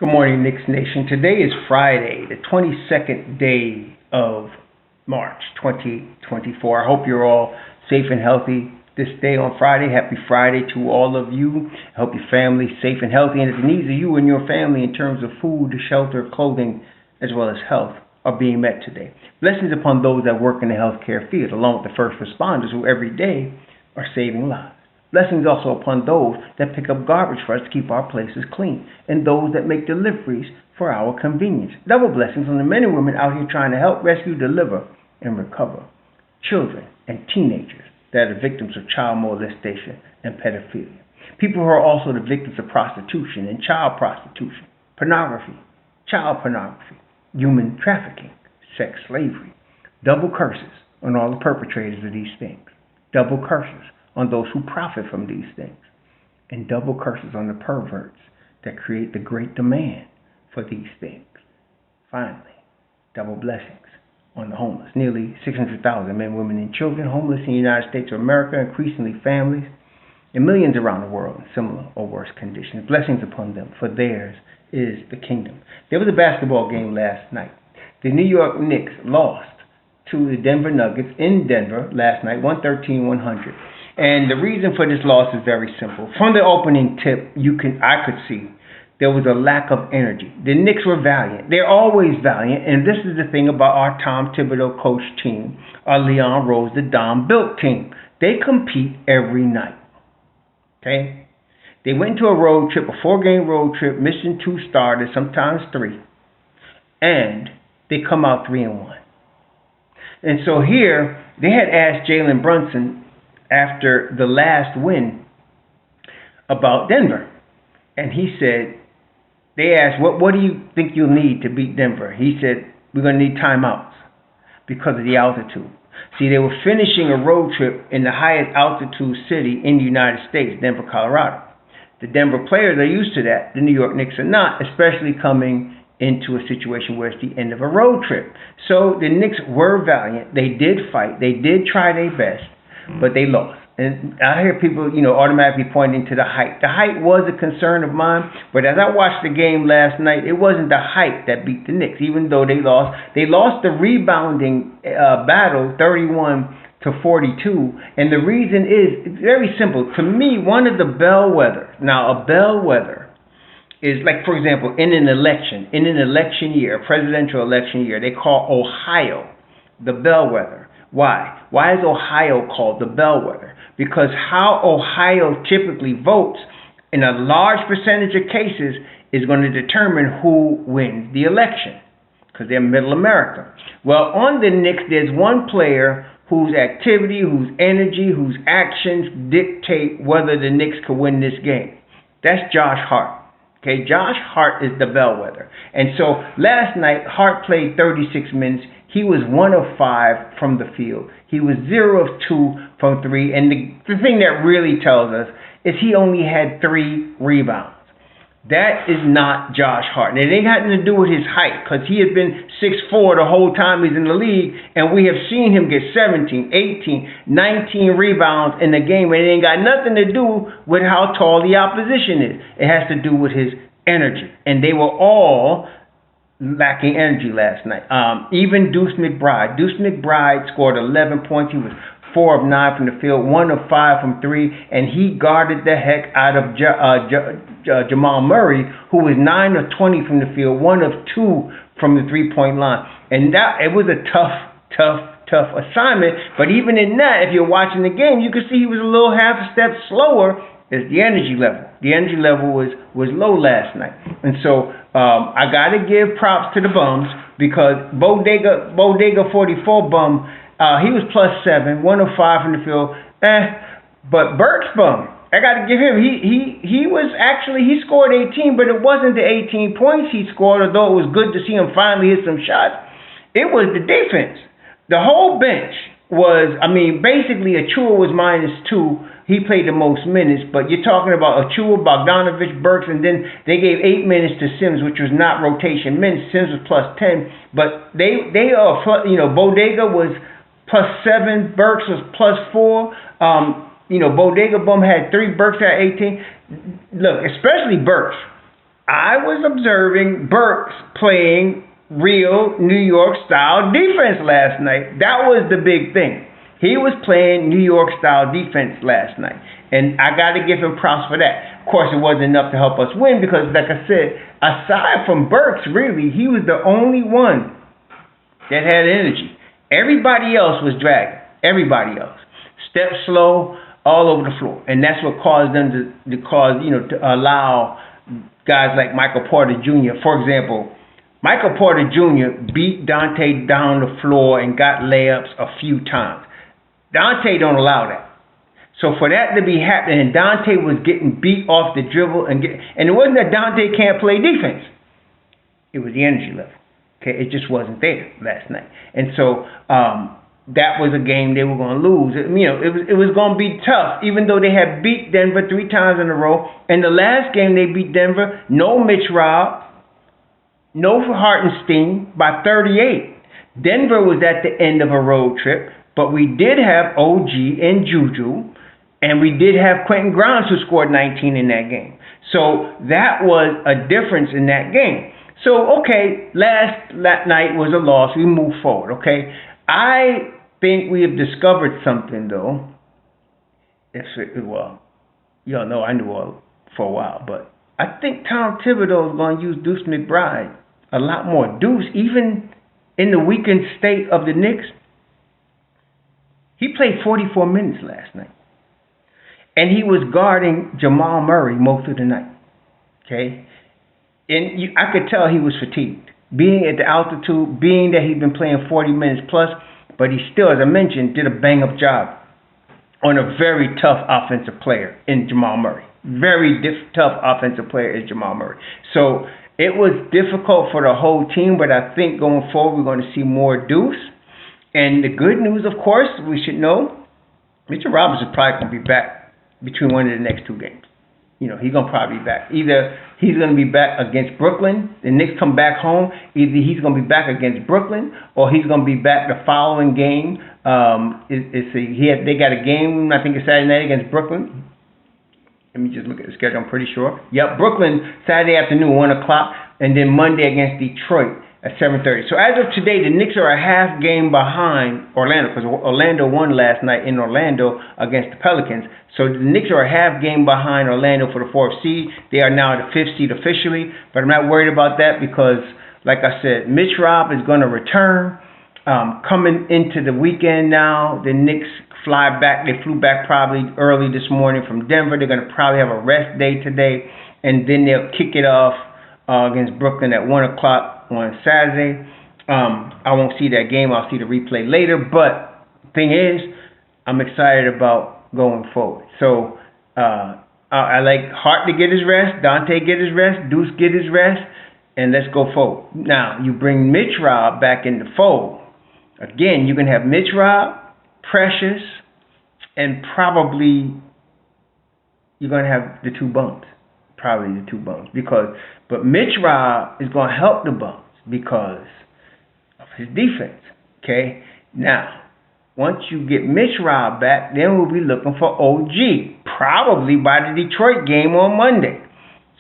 Good morning, Knicks Nation. Today is Friday, the 22nd day of March 2024. I hope you're all safe and healthy this day on Friday. Happy Friday to all of you. I hope your family's safe and healthy, and that the needs of you and your family in terms of food, shelter, clothing, as well as health are being met today. Blessings upon those that work in the healthcare field, along with the first responders who every day are saving lives. Blessings also upon those that pick up garbage for us to keep our places clean, and those that make deliveries for our convenience. Double blessings on the men and women out here trying to help rescue, deliver, and recover children and teenagers that are victims of child molestation and pedophilia. People who are also the victims of prostitution and child prostitution, pornography, child pornography, human trafficking, sex slavery. Double curses on all the perpetrators of these things. Double curses on those who profit from these things, and double curses on the perverts that create the great demand for these things. Finally, double blessings on the homeless. Nearly 600,000 men, women, and children homeless in the United States of America, increasingly families, and millions around the world in similar or worse conditions. Blessings upon them, for theirs is the kingdom. There was a basketball game last night. The New York Knicks lost to the Denver Nuggets in Denver last night, 113-100. And the reason for this loss is very simple. From the opening tip, I could see there was a lack of energy. The Knicks were valiant. They're always valiant, and this is the thing about our Tom Thibodeau coach team, our Leon Rose, the Dom built team. They compete every night. Okay? They went to a road trip, a 4-game road trip, missing 2 starters, sometimes 3, and they come out 3-1. And so here, they had asked Jalen Brunson after the last win about Denver. And he said, they asked, what do you think you'll need to beat Denver? He said, we're going to need timeouts because of the altitude. See, they were finishing a road trip in the highest altitude city in the United States, Denver, Colorado. The Denver players are used to that. The New York Knicks are not, especially coming into a situation where it's the end of a road trip. So the Knicks were valiant. They did fight. They did try their best, but they lost. And I hear people, automatically pointing to the height. The height was a concern of mine, but as I watched the game last night, it wasn't the height that beat the Knicks, even though they lost. They lost the rebounding battle 31-42, and the reason is it's very simple. To me, one of the bellwethers. Now, a bellwether is like, for example, in an election year, a presidential election year, they call Ohio the bellwether. Why? Why is Ohio called the bellwether? Because how Ohio typically votes in a large percentage of cases is going to determine who wins the election, because they're middle America. Well, on the Knicks, there's one player whose activity, whose energy, whose actions dictate whether the Knicks can win this game. That's Josh Hart. Okay, Josh Hart is the bellwether. And so last night, Hart played 36 minutes. He was 1 of 5 from the field. He was 0 of 2 from 3. And the thing that really tells us is he only had 3 rebounds. That is not Josh Hart. And it ain't got nothing to do with his height, because he has been 6'4" the whole time he's in the league, and we have seen him get 17, 18, 19 rebounds in the game, and it ain't got nothing to do with how tall the opposition is. It has to do with his energy. And they were all lacking energy last night. Even Deuce McBride. Deuce McBride scored 11 points. He was 4 of 9 from the field, 1 of 5 from 3, and he guarded the heck out of Jamal Murray, who was 9 of 20 from the field, 1 of 2 from the 3-point line. And that it was a tough assignment. But even in that, if you're watching the game, you can see he was a little half a step slower. Is the energy level. The energy level was low last night. And so I got to give props to the bums, because Bodega 44 bum, he was +7, 1 of 5 from the field. But Burks bum, I got to give him, he scored 18, but it wasn't the 18 points he scored, although it was good to see him finally hit some shots. It was the defense. The whole bench was, basically Achua was -2. He played the most minutes, but you're talking about Achua, Bogdanovich, Burks, and then they gave 8 minutes to Sims, which was not rotation minutes. Sims was +10, but they are, Bodega was +7, Burks was +4. Bodega bum had 3, Burks had 18. Look, especially Burks. I was observing Burks playing real New York style defense last night. That was the big thing. He was playing New York style defense last night. And I got to give him props for that. Of course, it wasn't enough to help us win because, like I said, aside from Burks, really, he was the only one that had energy. Everybody else was dragging. Everybody else. Step slow all over the floor. And that's what caused them to allow guys like Michael Porter Jr., for example. Michael Porter Jr. beat Dante down the floor and got layups a few times. Dante don't allow that. So for that to be happening, and Dante was getting beat off the dribble, and it wasn't that Dante can't play defense. It was the energy level. Okay, it just wasn't there last night. And so that was a game they were going to lose. It was going to be tough, even though they had beat Denver 3 times in a row. And the last game they beat Denver, no Mitch Robb, no Hartenstein by 38. Denver was at the end of a road trip, but we did have OG and Juju, and we did have Quentin Grimes who scored 19 in that game. So that was a difference in that game. So, okay, last night was a loss. We move forward, okay? I think we have discovered something, though. Well, y'all know I knew all for a while, but I think Tom Thibodeau is going to use Deuce McBride a lot more. Deuce, even in the weakened state of the Knicks, he played 44 minutes last night. And he was guarding Jamal Murray most of the night, okay? And I could tell he was fatigued. Being at the altitude, being that he'd been playing 40 minutes plus, but he still, as I mentioned, did a bang-up job on a very tough offensive player in Jamal Murray. Very tough offensive player is Jamal Murray. So it was difficult for the whole team, but I think going forward we're going to see more Deuce. And the good news, of course, we should know, Mitchell Robinson is probably going to be back between one of the next 2 games. He's going to probably be back. Either he's going to be back against Brooklyn, the Knicks come back home, either he's going to be back against Brooklyn, or he's going to be back the following game. They got a game, I think it's Saturday night against Brooklyn. Let me just look at the schedule, I'm pretty sure. Yep, Brooklyn, Saturday afternoon, 1 o'clock, and then Monday against Detroit at 7:30. So as of today, the Knicks are a half game behind Orlando, because Orlando won last night in Orlando against the Pelicans. So the Knicks are a half game behind Orlando for the 4th seed. They are now the 5th seed officially, but I'm not worried about that because, like I said, Mitch Robb is going to return. Coming into the weekend now, the Knicks fly back. They flew back probably early this morning from Denver. They're going to probably have a rest day today, and then they'll kick it off against Brooklyn at 1 o'clock on Saturday. I won't see that game. I'll see the replay later. But the thing is, I'm excited about going forward. So I like Hart to get his rest, Dante get his rest, Deuce get his rest, and let's go forward. Now, you bring Mitch Robb back in the fold. Again, you can have Mitch Robb, Precious, and probably you're going to have the 2 bums. Probably the 2 bums. But Mitch Robb is going to help the bums because of his defense. Okay? Now, once you get Mitch Robb back, then we'll be looking for OG, probably by the Detroit game on Monday.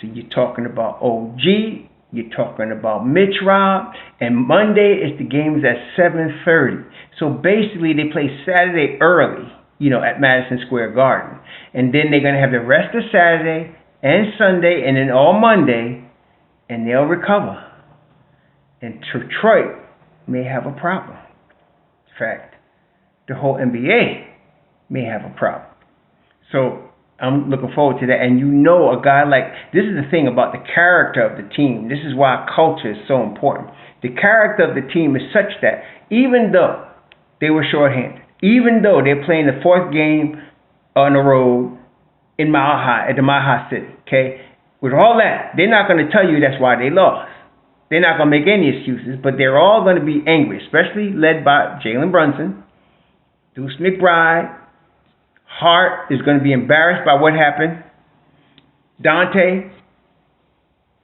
So you're talking about OG, you're talking about Mitch Robb, and Monday is the games at 7:30. So basically they play Saturday early, at Madison Square Garden. And then they're going to have the rest of Saturday and Sunday and then all Monday, and they'll recover. And Detroit may have a problem. In fact, the whole NBA may have a problem. So I'm looking forward to that. And a guy like, this is the thing about the character of the team. This is why culture is so important. The character of the team is such that even though they were shorthanded, even though they're playing the 4th game on the road in Mile High, at the Mile High City, okay? With all that, they're not going to tell you that's why they lost. They're not going to make any excuses, but they're all going to be angry, especially led by Jalen Brunson, Deuce McBride. Hart is going to be embarrassed by what happened. Dante,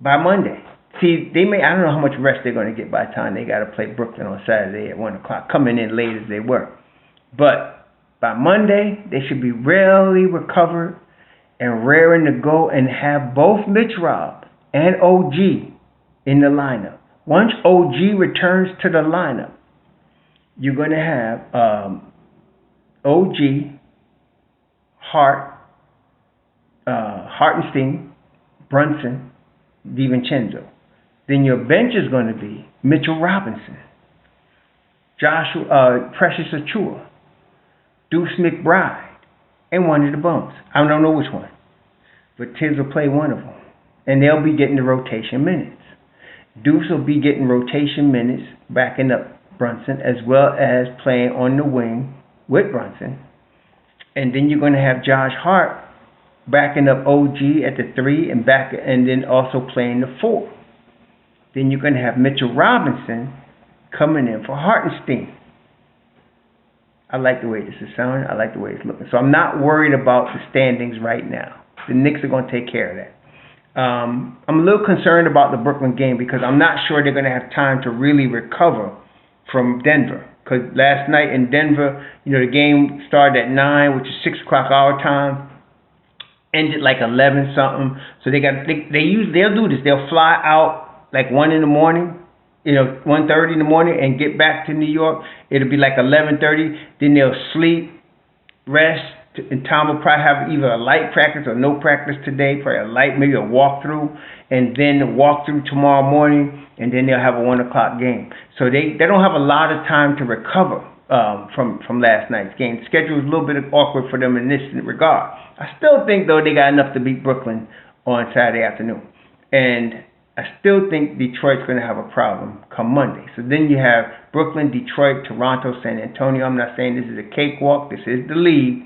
by Monday. See, I don't know how much rest they're going to get by the time they got to play Brooklyn on Saturday at 1 o'clock, coming in late as they were. But by Monday, they should be really recovered and raring to go and have both Mitch Robb and OG in the lineup. Once OG returns to the lineup, you're going to have OG, Hartenstein, Brunson, DiVincenzo. Then your bench is going to be Mitchell Robinson, Precious Achiuwa, Deuce McBride, and one of the bums. I don't know which one, but Tibbs will play one of them, and they'll be getting the rotation minutes. Deuce will be getting rotation minutes, backing up Brunson, as well as playing on the wing with Brunson. And then you're going to have Josh Hart backing up OG at the 3 and then also playing the 4. Then you're going to have Mitchell Robinson coming in for Hartenstein. I like the way this is sounding. I like the way it's looking. So I'm not worried about the standings right now. The Knicks are going to take care of that. I'm a little concerned about the Brooklyn game because I'm not sure they're going to have time to really recover from Denver. Because last night in Denver, the game started at 9, which is 6 o'clock our time, ended like 11 something. So they'll do this. They'll fly out like 1 in the morning, 1:30 in the morning, and get back to New York. It'll be like 11:30. Then they'll sleep, rest, and Tom will probably have either a light practice or no practice today, probably a light, maybe a walkthrough, and then a walkthrough tomorrow morning, and then they'll have a 1 o'clock game. So they don't have a lot of time to recover from last night's game. The schedule is a little bit awkward for them in this regard. I still think, though, they got enough to beat Brooklyn on Saturday afternoon. And I still think Detroit's going to have a problem come Monday. So then you have Brooklyn, Detroit, Toronto, San Antonio. I'm not saying this is a cakewalk. This is the league.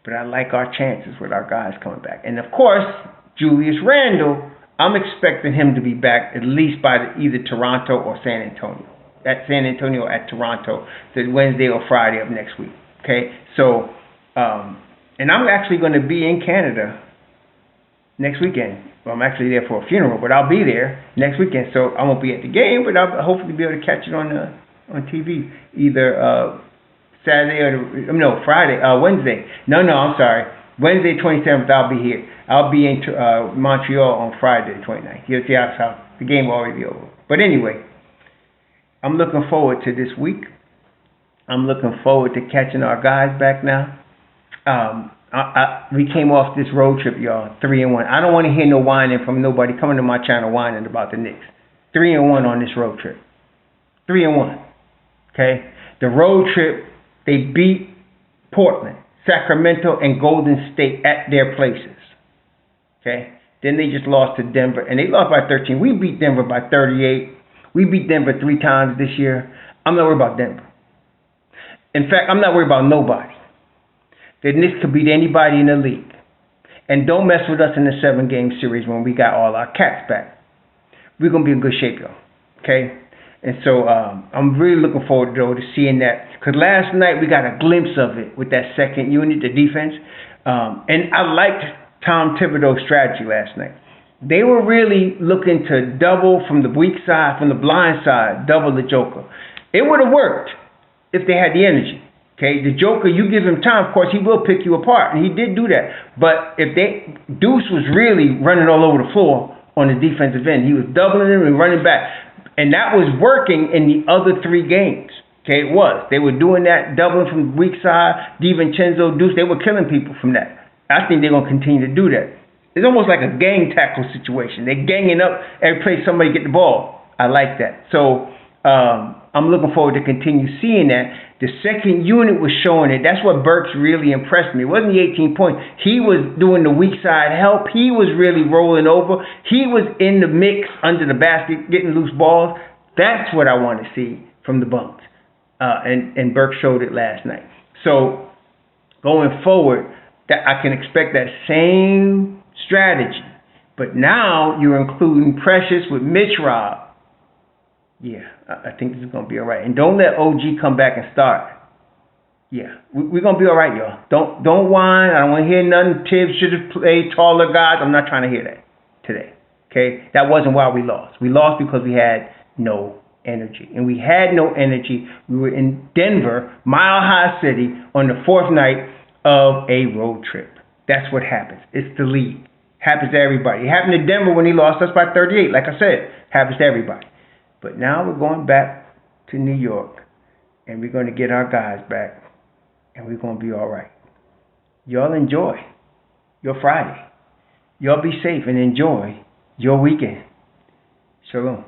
But I like our chances with our guys coming back. And, of course, Julius Randle, I'm expecting him to be back at least by either Toronto or San Antonio. At San Antonio or at Toronto, the Wednesday or Friday of next week. Okay? So, and I'm actually going to be in Canada next weekend. Well, I'm actually there for a funeral, but I'll be there next weekend. So I won't be at the game, but I'll hopefully be able to catch it on TV either Saturday or Friday, Wednesday. No, I'm sorry. Wednesday 27th, I'll be here. I'll be in Montreal on Friday 29th. You'll see how the game will already be over. But anyway, I'm looking forward to this week. I'm looking forward to catching our guys back now. We came off this road trip, y'all, 3-1. I don't want to hear no whining from nobody coming to my channel whining about the Knicks. 3-1 on this road trip. 3-1. Okay? The road trip, they beat Portland, Sacramento, and Golden State at their places. Okay? Then they just lost to Denver, and they lost by 13. We beat Denver by 38. We beat Denver 3 times this year. I'm not worried about Denver. In fact, I'm not worried about nobody. The Knicks could beat anybody in the league. And don't mess with us in the 7-game series when we got all our cats back. We're going to be in good shape, though. Okay? And so I'm really looking forward, though, to seeing that. Because last night we got a glimpse of it with that second unit, the defense. And I liked Tom Thibodeau's strategy last night. They were really looking to double from the weak side, from the blind side, double the Joker. It would have worked if they had the energy. Okay, the Joker, you give him time, of course, he will pick you apart, and he did do that. But Deuce was really running all over the floor on the defensive end. He was doubling him and running back. And that was working in the other 3 games. Okay, it was. They were doing that, doubling from the weak side, DiVincenzo, Deuce. They were killing people from that. I think they're going to continue to do that. It's almost like a gang tackle situation. They're ganging up every place somebody get the ball. I like that. So I'm looking forward to continue seeing that. The second unit was showing it. That's what Burks really impressed me. It wasn't the 18 points. He was doing the weak side help. He was really rolling over. He was in the mix under the basket, getting loose balls. That's what I want to see from the Bums. And Burks showed it last night. So going forward, that I can expect that same strategy. But now you're including Precious with Mitch Rob. Yeah, I think this is going to be all right. And don't let OG come back and start. Yeah, we're going to be all right, y'all. Don't whine. I don't want to hear nothing. Tibbs should have played taller guys. I'm not trying to hear that today. Okay? That wasn't why we lost. We lost because we had no energy. And we had no energy. We were in Denver, Mile High City, on the 4th night of a road trip. That's what happens. It's the league. Happens to everybody. It happened to Denver when he lost us by 38. Like I said, happens to everybody. But now we're going back to New York, and we're going to get our guys back, and we're going to be all right. Y'all enjoy your Friday. Y'all be safe and enjoy your weekend. Shalom.